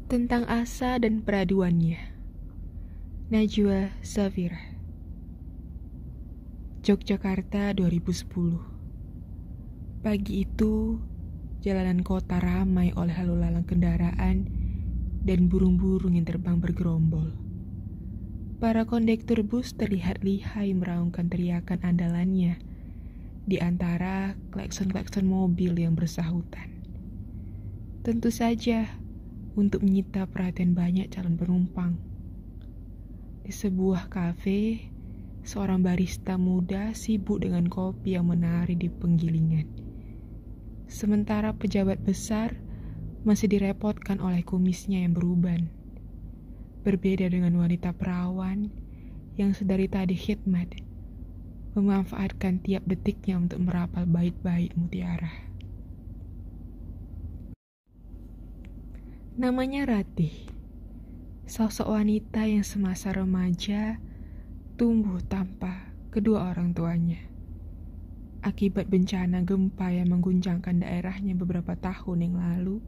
Tentang asa dan peraduannya. Najwa Safira. Yogyakarta 2010. Pagi itu, jalanan kota ramai oleh lalu lalang kendaraan dan burung-burung yang terbang bergerombol. Para kondektur bus terlihat lihai meraungkan teriakan andalannya di antara klakson-klakson mobil yang bersahutan. Tentu saja, untuk menyita perhatian banyak calon penumpang. Di sebuah kafe, seorang barista muda sibuk dengan kopi yang menari di penggilingan. Sementara pejabat besar masih direpotkan oleh kumisnya yang beruban. Berbeda dengan wanita perawan yang sedari tadi khidmat, memanfaatkan tiap detiknya untuk merapal bait-bait mutiara. Namanya Ratih, sosok wanita yang semasa remaja tumbuh tanpa kedua orang tuanya. Akibat bencana gempa yang mengguncangkan daerahnya beberapa tahun yang lalu,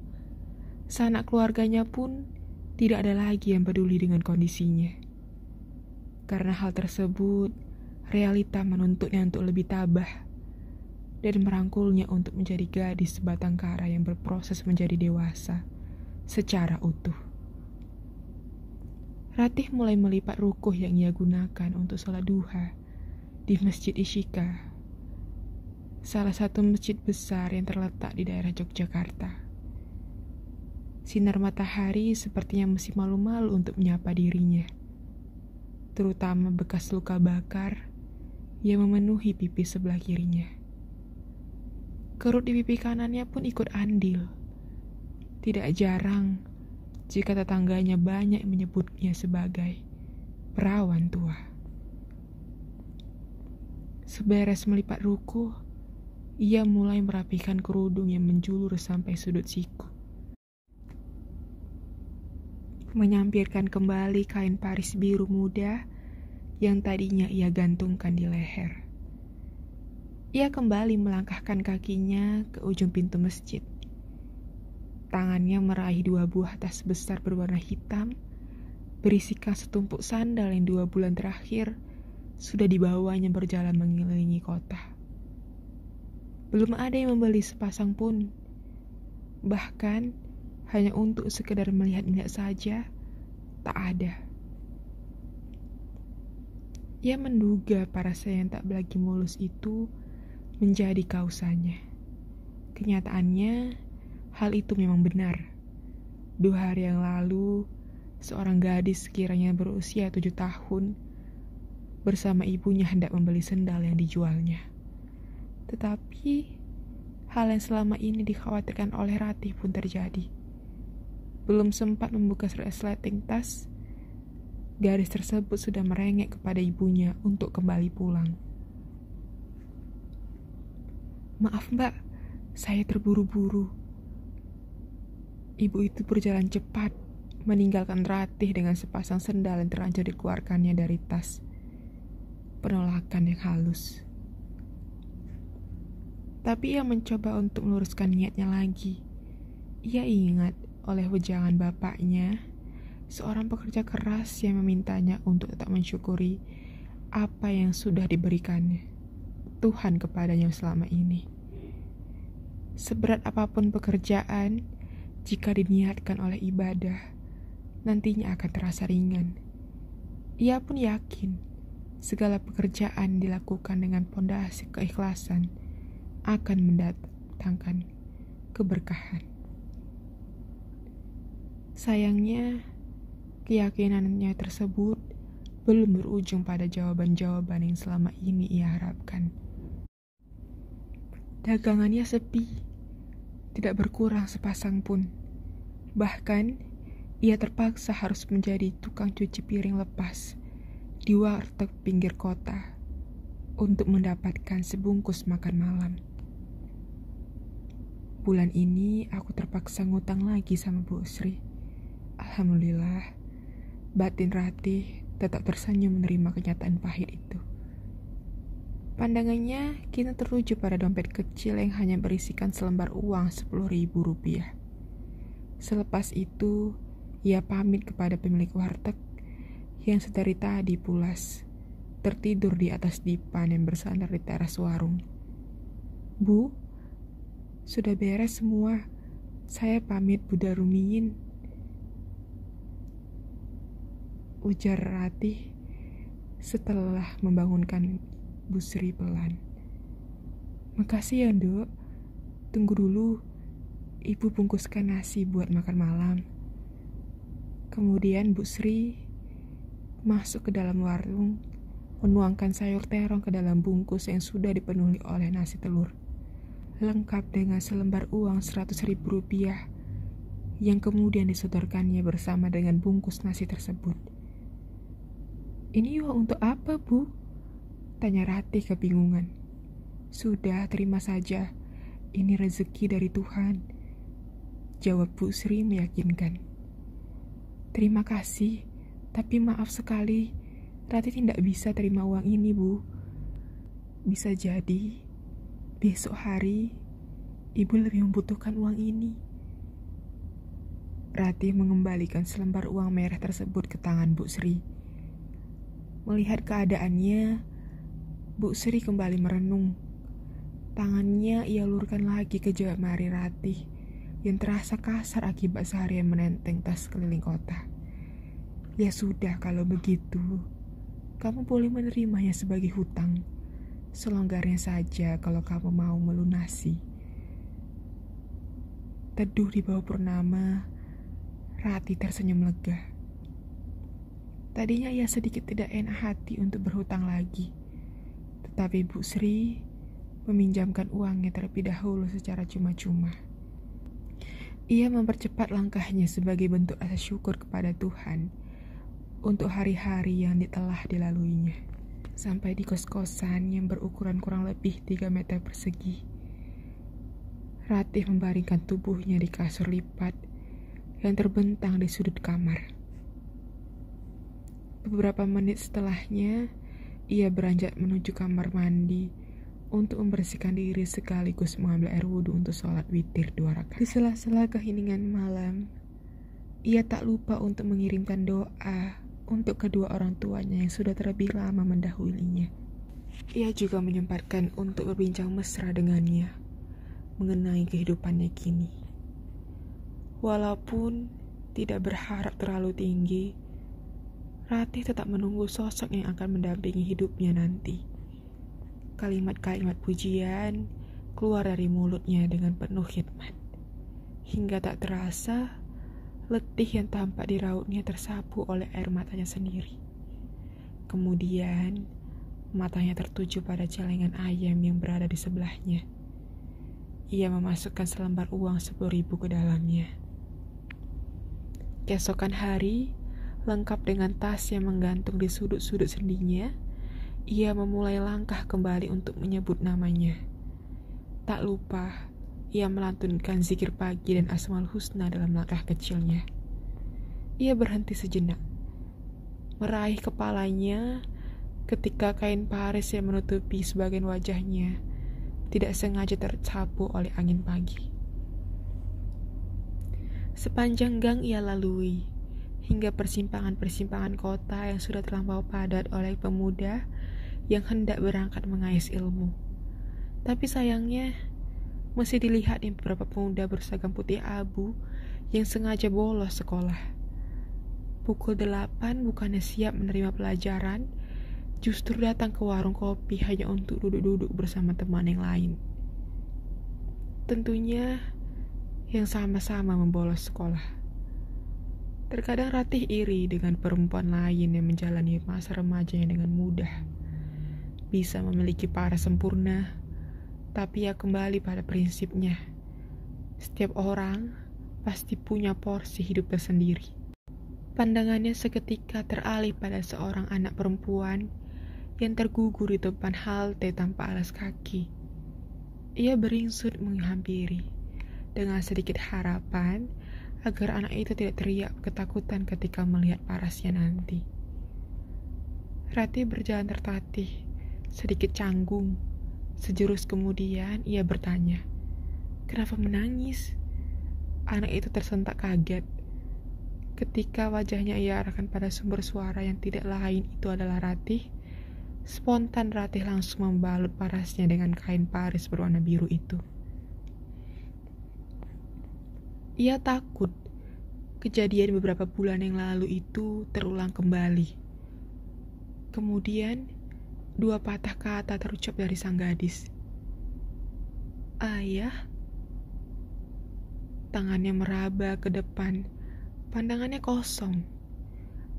sanak keluarganya pun tidak ada lagi yang peduli dengan kondisinya. Karena hal tersebut, realita menuntutnya untuk lebih tabah dan merangkulnya untuk menjadi gadis sebatang kara yang berproses menjadi dewasa secara utuh. Ratih mulai melipat rukuh yang ia gunakan untuk sholat duha di Masjid Isyika, salah satu masjid besar yang terletak di daerah Yogyakarta. Sinar matahari sepertinya masih malu-malu untuk menyapa dirinya, terutama bekas luka bakar yang memenuhi pipi sebelah kirinya. Kerut di pipi kanannya pun ikut andil. Tidak jarang jika tetangganya banyak menyebutnya sebagai perawan tua. Seberes melipat rukuh, ia mulai merapikan kerudung yang menjulur sampai sudut siku. Menyampirkan kembali kain paris biru muda yang tadinya ia gantungkan di leher. Ia kembali melangkahkan kakinya ke ujung pintu masjid. Tangannya meraih 2 buah tas besar berwarna hitam, berisikan setumpuk sandal yang 2 bulan terakhir sudah dibawanya berjalan mengelilingi kota. Belum ada yang membeli sepasang pun. Bahkan, hanya untuk sekedar melihat-lihat saja, tak ada. Ia menduga parasnya yang tak lagi mulus itu menjadi kausannya. Kenyataannya, hal itu memang benar. 2 hari yang lalu, seorang gadis sekiranya berusia 7 tahun bersama ibunya hendak membeli sendal yang dijualnya. Tetapi, hal yang selama ini dikhawatirkan oleh Ratih pun terjadi. Belum sempat membuka resleting tas, gadis tersebut sudah merengek kepada ibunya untuk kembali pulang. "Maaf mbak, saya terburu-buru." Ibu itu berjalan cepat, meninggalkan Ratih dengan sepasang sendal yang terlanjur dikeluarkannya dari tas. Penolakan yang halus. Tapi ia mencoba untuk meluruskan niatnya lagi. Ia ingat oleh wejangan bapaknya, seorang pekerja keras yang memintanya untuk tetap mensyukuri apa yang sudah diberikannya Tuhan kepadanya selama ini. Seberat apapun pekerjaan, jika diniatkan oleh ibadah, nantinya akan terasa ringan. Ia pun yakin segala pekerjaan dilakukan dengan pondasi keikhlasan akan mendatangkan keberkahan. Sayangnya, keyakinannya tersebut belum berujung pada jawaban-jawaban yang selama ini ia harapkan. Dagangannya sepi, tidak berkurang sepasang pun. Bahkan, ia terpaksa harus menjadi tukang cuci piring lepas di warteg pinggir kota untuk mendapatkan sebungkus makan malam. Bulan ini aku terpaksa ngutang lagi sama Bu Sri. Alhamdulillah, batin Ratih tetap tersenyum menerima kenyataan pahit itu. Pandangannya kini tertuju pada dompet kecil yang hanya berisikan selembar uang 10.000 rupiah. Selepas itu, Ia pamit kepada pemilik warteg yang sedari tadi pulas tertidur di atas dipan yang bersandar di teras warung. "Bu, sudah beres semua. Saya pamit Bu Darumiyin," ujar Ratih setelah membangunkan Bu Sri pelan. "Makasih ya, Nduk. Tunggu dulu. Ibu bungkuskan nasi buat makan malam." Kemudian Bu Sri masuk ke dalam warung, menuangkan sayur terong ke dalam bungkus yang sudah dipenuhi oleh nasi telur, lengkap dengan selembar uang 100.000 rupiah yang kemudian disodorkannya bersama dengan bungkus nasi tersebut. "Ini uang untuk apa, Bu?" tanya Ratih kebingungan. "Sudah, terima saja. Ini rezeki dari Tuhan," jawab Bu Sri meyakinkan. "Terima kasih, tapi maaf sekali, Ratih tidak bisa terima uang ini, Bu. Bisa jadi besok hari Ibu lebih membutuhkan uang ini." Ratih mengembalikan selembar uang merah tersebut ke tangan Bu Sri. Melihat keadaannya, Bu Sri kembali merenung. Tangannya ia ulurkan lagi ke jemari Ratih yang terasa kasar akibat seharian menenteng tas keliling kota. "Ya sudah, kalau begitu, kamu boleh menerimanya sebagai hutang. Selonggarnya saja kalau kamu mau melunasi." Teduh di bawah purnama, Ratih tersenyum lega. Tadinya ia sedikit tidak enak hati untuk berhutang lagi, tetapi Bu Sri meminjamkan uangnya terlebih dahulu secara cuma-cuma. Ia mempercepat langkahnya sebagai bentuk rasa syukur kepada Tuhan untuk hari-hari yang telah dilaluinya. Sampai di kos-kosan yang berukuran kurang lebih 3 meter persegi, Ratih membaringkan tubuhnya di kasur lipat yang terbentang di sudut kamar. Beberapa menit setelahnya, ia beranjak menuju kamar mandi untuk membersihkan diri sekaligus mengambil air wudhu untuk sholat witir 2 rakaat. Di sela-sela keheningan malam, ia tak lupa untuk mengirimkan doa untuk kedua orang tuanya yang sudah terlebih lama mendahulunya. Ia juga menyempatkan untuk berbincang mesra dengannya mengenai kehidupannya kini. Walaupun tidak berharap terlalu tinggi, Ratih tetap menunggu sosok yang akan mendampingi hidupnya nanti. Kalimat-kalimat pujian keluar dari mulutnya dengan penuh khidmat, hingga tak terasa letih yang tampak di rautnya tersapu oleh air matanya sendiri. Kemudian matanya tertuju pada celengan ayam yang berada di sebelahnya. Ia memasukkan selembar uang 10.000 ke dalamnya. Keesokan hari, lengkap dengan tas yang menggantung di sudut-sudut sendinya, ia memulai langkah kembali untuk menyebut namanya. Tak lupa, ia melantunkan zikir pagi dan Asmaul Husna dalam langkah kecilnya. Ia berhenti sejenak, meraih kepalanya ketika kain paris yang menutupi sebagian wajahnya tidak sengaja tersapu oleh angin pagi. Sepanjang gang ia lalui, hingga persimpangan-persimpangan kota yang sudah terlampau padat oleh pemuda yang hendak berangkat mengais ilmu. Tapi sayangnya, masih dilihat beberapa pemuda berseragam putih abu yang sengaja bolos sekolah. Pukul 8 bukannya siap menerima pelajaran, justru datang ke warung kopi hanya untuk duduk-duduk bersama teman yang lain. Tentunya yang sama-sama membolos sekolah. Terkadang Ratih iri dengan perempuan lain yang menjalani masa remajanya dengan mudah, bisa memiliki paras sempurna. Tapi ia kembali pada prinsipnya. Setiap orang pasti punya porsi hidup tersendiri. Pandangannya seketika teralih pada seorang anak perempuan yang tergugur di depan halte tanpa alas kaki. Ia beringsut menghampiri dengan sedikit harapan agar anak itu tidak teriak ketakutan ketika melihat parasnya nanti. Ratih berjalan tertatih, sedikit canggung. Sejurus kemudian ia bertanya, "Kenapa menangis?" Anak itu tersentak kaget Ketika wajahnya ia arahkan pada sumber suara yang tidak lain itu adalah Ratih, spontan Ratih langsung membalut parasnya dengan kain paris berwarna biru itu. Ia takut kejadian beberapa bulan yang lalu itu terulang kembali. Kemudian, 2 patah kata terucap dari sang gadis. Ayah. Tangannya meraba ke depan, pandangannya kosong.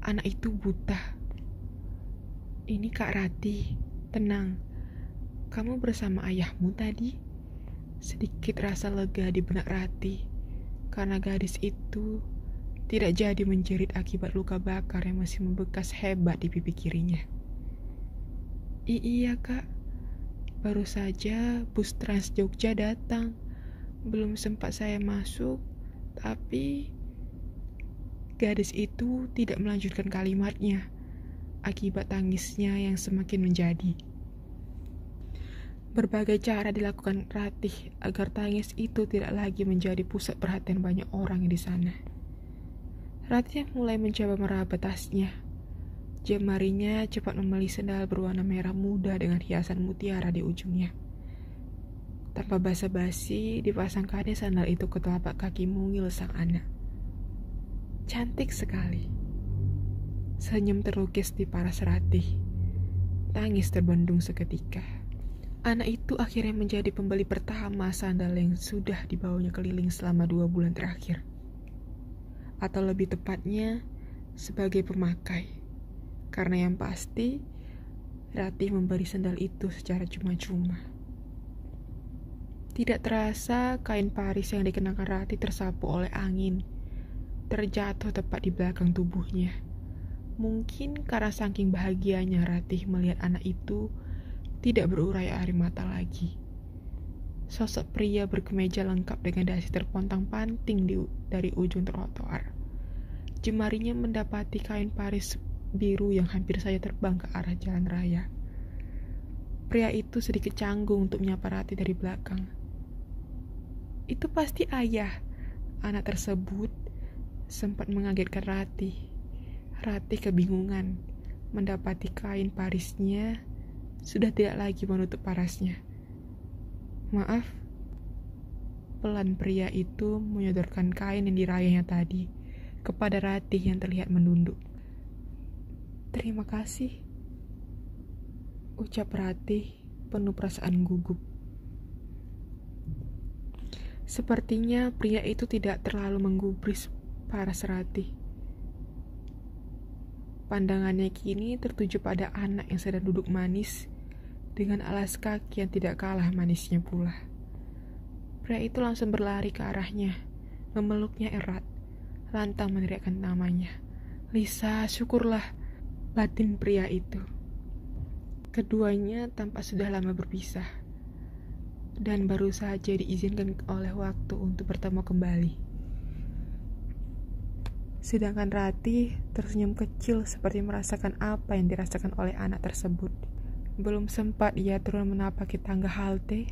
Anak itu buta. Ini Kak Ratih, tenang. Kamu bersama ayahmu tadi? Sedikit rasa lega di benak Ratih, karena gadis itu tidak jadi menjerit akibat luka bakar yang masih membekas hebat di pipi kirinya. Iya Kak, baru saja bus Trans Jogja datang. Belum sempat saya masuk, tapi gadis itu tidak melanjutkan kalimatnya akibat tangisnya yang semakin menjadi. Berbagai cara dilakukan Ratih agar tangis itu tidak lagi menjadi pusat perhatian banyak orang di sana. Ratih mulai mencoba meraba tasnya. Jemarinya cepat memilih sendal berwarna merah muda dengan hiasan mutiara di ujungnya. Tanpa basa-basi, dipasangkannya sandal itu ke telapak kaki mungil sang anak. Cantik sekali. Senyum terlukis di paras Ratih. Tangis terbendung seketika. Anak itu akhirnya menjadi pembeli pertama sandal yang sudah dibawanya keliling selama 2 bulan terakhir. Atau lebih tepatnya, sebagai pemakai. Karena yang pasti, Ratih memberi sandal itu secara cuma-cuma. Tidak terasa, kain paris yang dikenakan Ratih tersapu oleh angin, terjatuh tepat di belakang tubuhnya. Mungkin karena saking bahagianya Ratih melihat anak itu tidak berurai air mata lagi. Sosok pria berkemeja lengkap dengan dasi terpontang-panting dari ujung trotoar. Jemarinya mendapati kain paris biru yang hampir saja terbang ke arah jalan raya. Pria itu sedikit canggung untuk menyapa Ratih dari belakang. Itu pasti ayah. Anak tersebut sempat mengagetkan Ratih. Ratih kebingungan mendapati kain parisnya sudah tidak lagi menutup parasnya. Maaf. Pelan pria itu menyodorkan kain yang dirayanya tadi kepada Ratih yang terlihat menunduk. Terima kasih, ucap Ratih penuh perasaan gugup. Sepertinya pria itu tidak terlalu menggubris paras Ratih. Pandangannya kini tertuju pada anak yang sedang duduk manis dengan alas kaki yang tidak kalah manisnya pula. Pria itu langsung berlari ke arahnya, memeluknya erat, lantang meneriakkan namanya. Lisa, syukurlah, batin pria itu. Keduanya tampak sudah lama berpisah, dan baru saja diizinkan oleh waktu untuk bertemu kembali. Sedangkan Ratih tersenyum kecil seperti merasakan apa yang dirasakan oleh anak tersebut. Belum sempat ia turun menapaki tangga halte,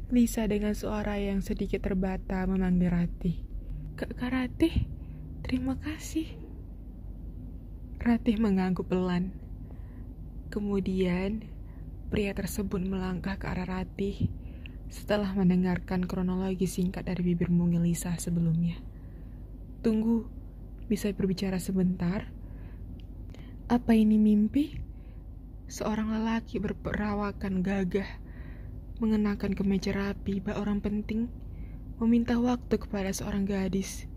Lisa dengan suara yang sedikit terbata memanggil Ratih. Kak Ratih, terima kasih. Ratih mengangguk pelan. Kemudian, pria tersebut melangkah ke arah Ratih setelah mendengarkan kronologi singkat dari bibir mungil Lisa sebelumnya. Tunggu, bisa berbicara sebentar? Apa ini mimpi? Seorang lelaki berperawakan gagah, mengenakan kemeja rapi bak orang penting, meminta waktu kepada seorang gadis.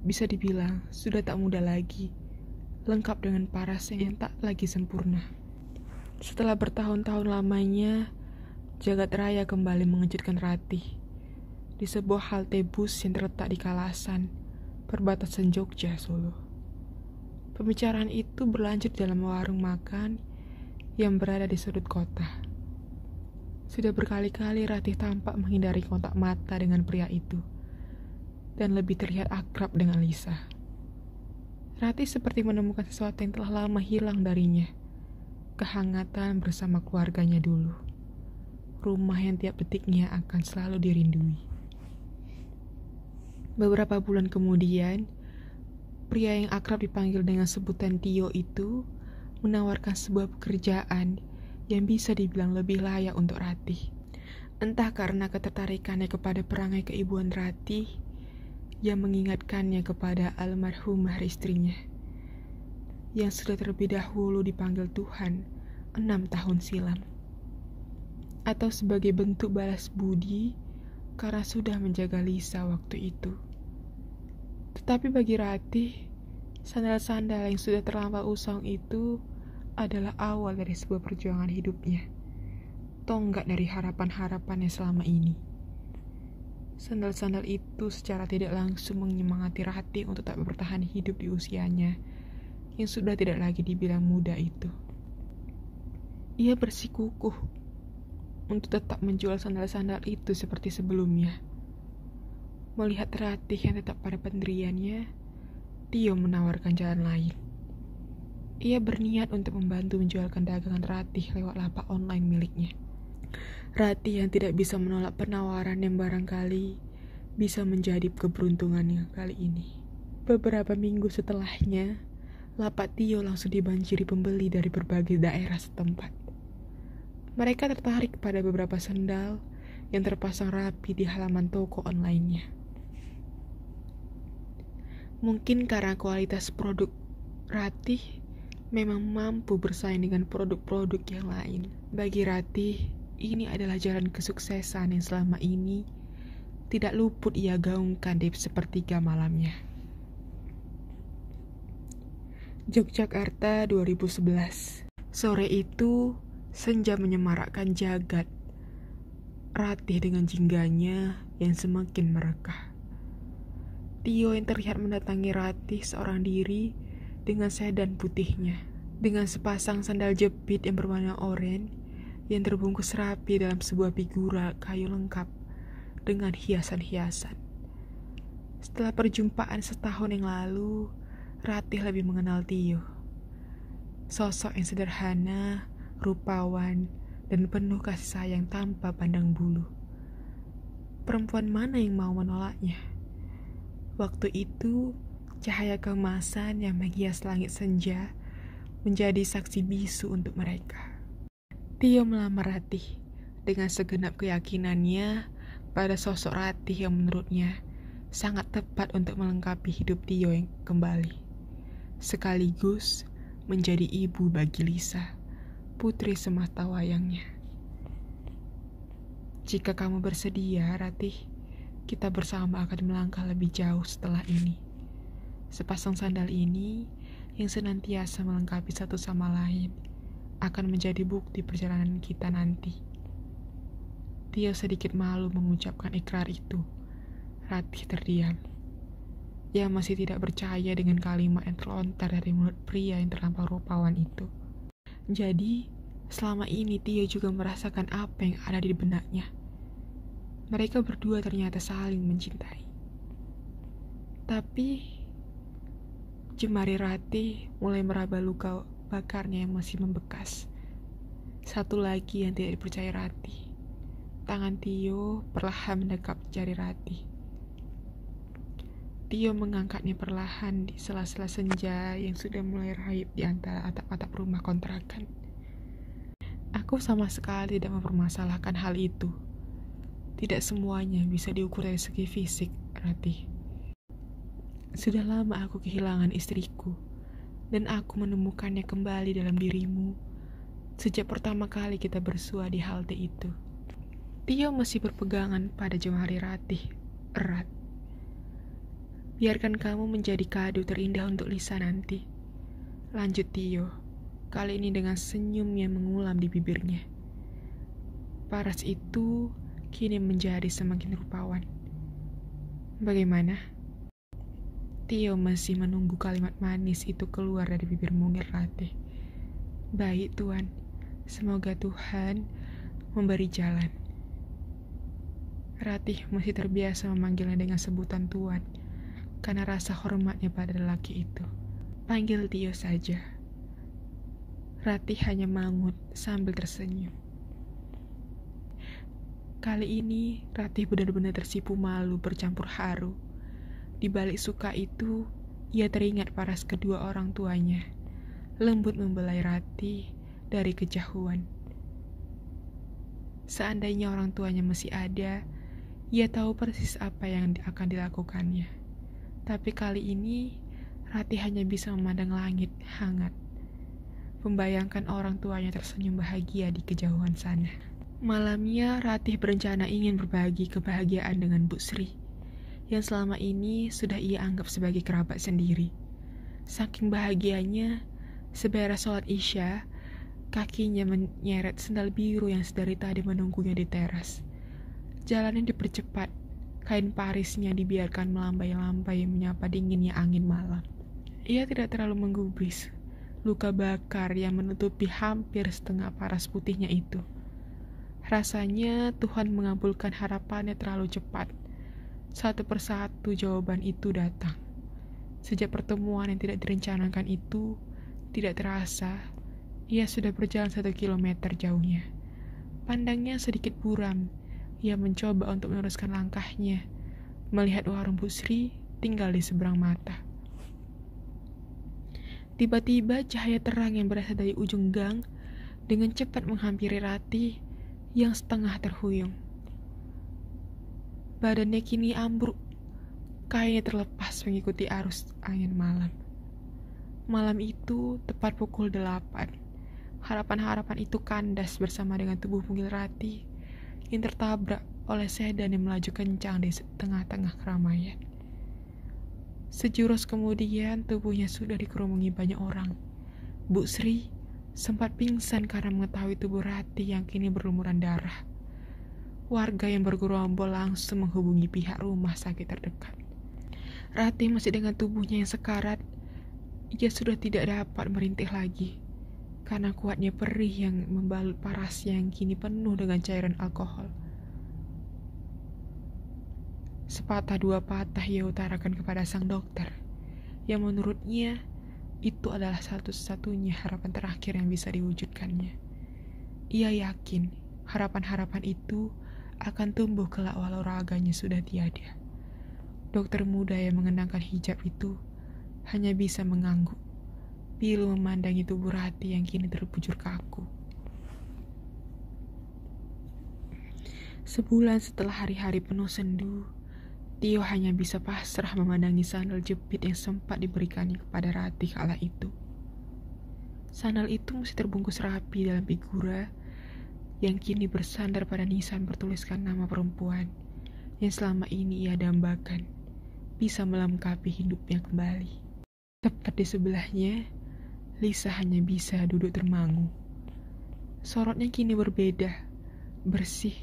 Bisa dibilang sudah tak muda lagi, lengkap dengan parasnya yang tak lagi sempurna. Setelah bertahun-tahun lamanya, jagat raya kembali mengejutkan Ratih di sebuah halte bus yang terletak di Kalasan, perbatasan Jogja, Solo. Pembicaraan itu berlanjut dalam warung makan yang berada di sudut kota. Sudah berkali-kali Ratih tampak menghindari kontak mata dengan pria itu, dan lebih terlihat akrab dengan Lisa. Ratih seperti menemukan sesuatu yang telah lama hilang darinya. Kehangatan bersama keluarganya dulu. Rumah yang tiap detiknya akan selalu dirindui. Beberapa bulan kemudian, Pria yang akrab dipanggil dengan sebutan Tio itu menawarkan sebuah pekerjaan yang bisa dibilang lebih layak untuk Ratih. Entah karena ketertarikannya kepada perangai keibuan Ratih yang mengingatkannya kepada almarhumah istrinya yang sudah terlebih dahulu dipanggil Tuhan 6 tahun silam, atau sebagai bentuk balas budi karena sudah menjaga Lisa waktu itu. Tetapi bagi Ratih, sandal-sandal yang sudah terlampau usang itu adalah awal dari sebuah perjuangan hidupnya, tonggak dari harapan-harapannya selama ini. Sandal-sandal itu secara tidak langsung menyemangati Ratih untuk tak bertahan hidup di usianya yang sudah tidak lagi dibilang muda itu. Ia bersikukuh untuk tetap menjual sandal-sandal itu seperti sebelumnya. Melihat Ratih yang tetap pada pendiriannya, Tio menawarkan jalan lain. Ia berniat untuk membantu menjualkan dagangan Ratih lewat lapak online miliknya. Ratih yang tidak bisa menolak penawaran yang barangkali bisa menjadi keberuntungannya kali ini. Beberapa minggu setelahnya, lapak Tio langsung dibanjiri pembeli dari berbagai daerah setempat. Mereka tertarik pada beberapa sandal yang terpasang rapi di halaman toko online-nya. Mungkin karena kualitas produk Ratih memang mampu bersaing dengan produk-produk yang lain. Bagi Ratih, ini adalah jalan kesuksesan yang selama ini tidak luput ia gaungkan di sepertiga malamnya. Yogyakarta 2011. Sore itu, senja menyemarakkan jagat Ratih dengan jingganya yang semakin merekah. Tio yang terlihat mendatangi Ratih seorang diri dengan sedan putihnya, dengan sepasang sandal jepit yang berwarna oranye yang terbungkus rapi dalam sebuah figura kayu lengkap dengan hiasan-hiasan. Setelah perjumpaan setahun yang lalu, Ratih lebih mengenal Tio. Sosok yang sederhana, rupawan, dan penuh kasih sayang tanpa pandang bulu. Perempuan mana yang mau menolaknya? Waktu itu, cahaya keemasan yang menghias langit senja menjadi saksi bisu untuk mereka. Tio melamar Ratih dengan segenap keyakinannya pada sosok Ratih yang menurutnya sangat tepat untuk melengkapi hidup Tio yang kembali, sekaligus menjadi ibu bagi Lisa, putri semata wayangnya. Jika kamu bersedia, Ratih, kita bersama akan melangkah lebih jauh setelah ini. Sepasang sandal ini yang senantiasa melengkapi satu sama lain akan menjadi bukti perjalanan kita nanti. Tio sedikit malu mengucapkan ikrar itu. Ratih terdiam. Ia masih tidak percaya dengan kalimat yang terlontar dari mulut pria yang terlampau rupawan itu. Jadi, selama ini Tio juga merasakan apa yang ada di benaknya. Mereka berdua ternyata saling mencintai. Tapi, jemari Ratih mulai meraba luka bakarnya yang masih membekas. Satu lagi yang tidak dipercaya Ratih. Tangan Tio perlahan mendekap jari Ratih. Tio mengangkatnya perlahan di sela-sela senja yang sudah mulai raib di antara atap-atap rumah kontrakan. Aku sama sekali tidak mempermasalahkan hal itu. Tidak semuanya bisa diukur dari segi fisik, Ratih. Sudah lama aku kehilangan istriku, dan aku menemukannya kembali dalam dirimu sejak pertama kali kita bersua di halte itu. Tio masih berpegangan pada jemari Ratih erat. Biarkan kamu menjadi kado terindah untuk Lisa nanti, lanjut Tio, kali ini dengan senyum yang mengulam di bibirnya. Paras itu kini menjadi semakin rupawan. Bagaimana? Tio masih menunggu kalimat manis itu keluar dari bibir mungil Ratih. Baik Tuan, semoga Tuhan memberi jalan. Ratih masih terbiasa memanggilnya dengan sebutan Tuan karena rasa hormatnya pada lelaki itu. Panggil Tio saja. Ratih hanya mangut sambil tersenyum. Kali ini Ratih benar-benar tersipu malu bercampur haru. Di balik suka itu, ia teringat paras kedua orang tuanya, lembut membelai Ratih dari kejauhan. Seandainya orang tuanya masih ada, ia tahu persis apa yang akan dilakukannya. Tapi kali ini, Ratih hanya bisa memandang langit hangat, membayangkan orang tuanya tersenyum bahagia di kejauhan sana. Malamnya, Ratih berencana ingin berbagi kebahagiaan dengan Bu Sri, yang selama ini sudah ia anggap sebagai kerabat sendiri. Saking bahagianya, seberes sholat Isya, kakinya menyeret sendal biru yang sedari tadi menunggunya di teras. Jalannya dipercepat, kain parisnya dibiarkan melambai-lambai menyapa dinginnya angin malam. Ia tidak terlalu menggubris luka bakar yang menutupi hampir setengah paras putihnya itu. Rasanya Tuhan mengabulkan harapannya terlalu cepat. Satu persatu jawaban itu datang. Sejak pertemuan yang tidak direncanakan itu, tidak terasa, ia sudah berjalan 1 kilometer jauhnya. Pandangnya sedikit buram. Ia mencoba untuk meneruskan langkahnya, melihat warung Bu Sri tinggal di seberang mata. Tiba-tiba cahaya terang yang berasal dari ujung gang dengan cepat menghampiri Ratih yang setengah terhuyung. Badannya kini ambruk, kainnya terlepas mengikuti arus angin malam. Malam itu tepat pukul 8. Harapan-harapan itu kandas bersama dengan tubuh mungil Ratih yang tertabrak oleh sedan yang melaju kencang di tengah-tengah keramaian. Sejurus kemudian tubuhnya sudah dikerumungi banyak orang. Bu Sri sempat pingsan karena mengetahui tubuh Ratih yang kini berlumuran darah. Warga yang bergerombol langsung menghubungi pihak rumah sakit terdekat. Ratih masih dengan tubuhnya yang sekarat. Ia sudah tidak dapat merintih lagi karena kuatnya perih yang membalut parasnya yang kini penuh dengan cairan alkohol. Sepatah dua patah ia utarakan kepada sang dokter, yang menurutnya itu adalah satu-satunya harapan terakhir yang bisa diwujudkannya. Ia yakin harapan-harapan itu akan tumbuh kelak walau raganya sudah tiada. Dokter muda yang mengenakan hijab itu hanya bisa mengangguk, pilu memandangi tubuh Ratih yang kini terbujur kaku. Sebulan setelah hari-hari penuh sendu, Tio hanya bisa pasrah memandangi sandal jepit yang sempat diberikannya kepada Ratih kala itu. Sandal itu masih terbungkus rapi dalam figura yang kini bersandar pada nisan bertuliskan nama perempuan yang selama ini ia dambakan bisa melengkapi hidupnya kembali. Tepat di sebelahnya, Lisa hanya bisa duduk termangu. Sorotnya kini berbeda, bersih,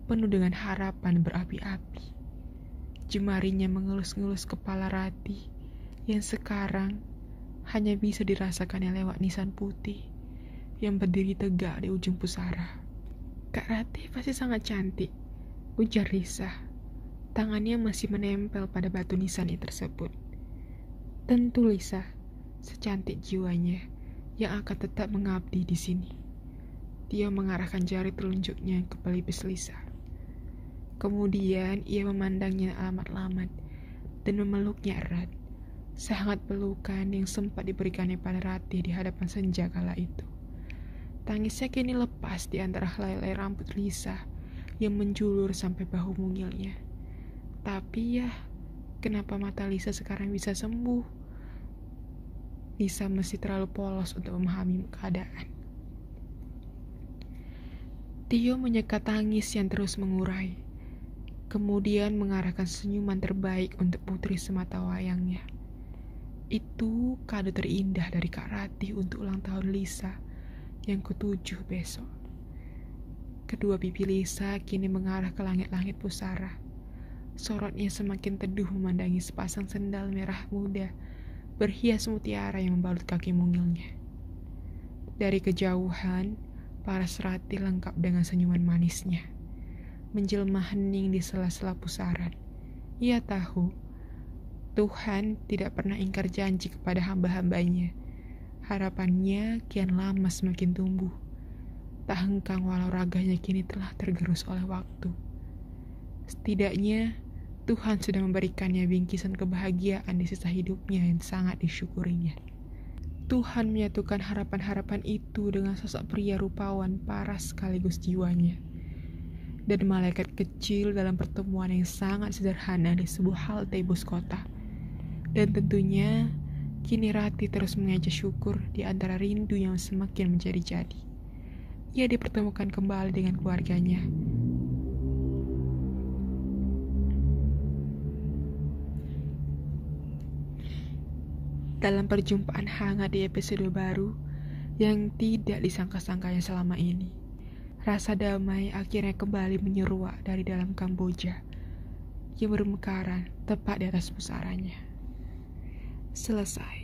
penuh dengan harapan berapi-api. Jemarinya mengelus-ngelus kepala Ratih yang sekarang hanya bisa dirasakannya lewat nisan putih yang berdiri tegak di ujung pusara. Kak Ratih pasti sangat cantik, ujar Lisa. Tangannya masih menempel pada batu nisan tersebut. Tentu Lisa, secantik jiwanya yang akan tetap mengabdi di sini. Tio mengarahkan jari telunjuknya ke pelipis Lisa. Kemudian ia memandangnya amat-amat dan memeluknya erat. Sehangat pelukan yang sempat diberikannya pada Ratih di hadapan senja kala itu. Tangisnya kini lepas di antara helai rambut Lisa yang menjulur sampai bahu mungilnya. Tapi ya, kenapa mata Lisa sekarang bisa sembuh? Lisa masih terlalu polos untuk memahami keadaan. Tio menyekat tangis yang terus mengurai, kemudian mengarahkan senyuman terbaik untuk putri semata wayangnya. Itu kado terindah dari Kak Ratih untuk ulang tahun Lisa yang ke-7 besok. Kedua pipi Lisa kini mengarah ke langit-langit pusara. Sorotnya semakin teduh memandangi sepasang sendal merah muda berhias mutiara yang membalut kaki mungilnya. Dari kejauhan, paras Ratih lengkap dengan senyuman manisnya, menjelma hening di sela-sela pusaran. Ia tahu Tuhan tidak pernah ingkar janji kepada hamba-hambanya. Harapannya kian lama semakin tumbuh. Tak hengkang walau raganya kini telah tergerus oleh waktu. Setidaknya Tuhan sudah memberikannya bingkisan kebahagiaan di sisa hidupnya yang sangat disyukurinya. Tuhan menyatukan harapan-harapan itu dengan sosok pria rupawan paras sekaligus jiwanya. Dan malaikat kecil dalam pertemuan yang sangat sederhana di sebuah halte bus kota. Dan tentunya, kini Rati terus mengajak syukur di antara rindu yang semakin menjadi-jadi. Ia dipertemukan kembali dengan keluarganya. Dalam perjumpaan hangat di episode baru yang tidak disangka-sangkanya selama ini, rasa damai akhirnya kembali menyeruak dari dalam Kamboja yang bermekaran tepat di atas pusaranya. Selesai.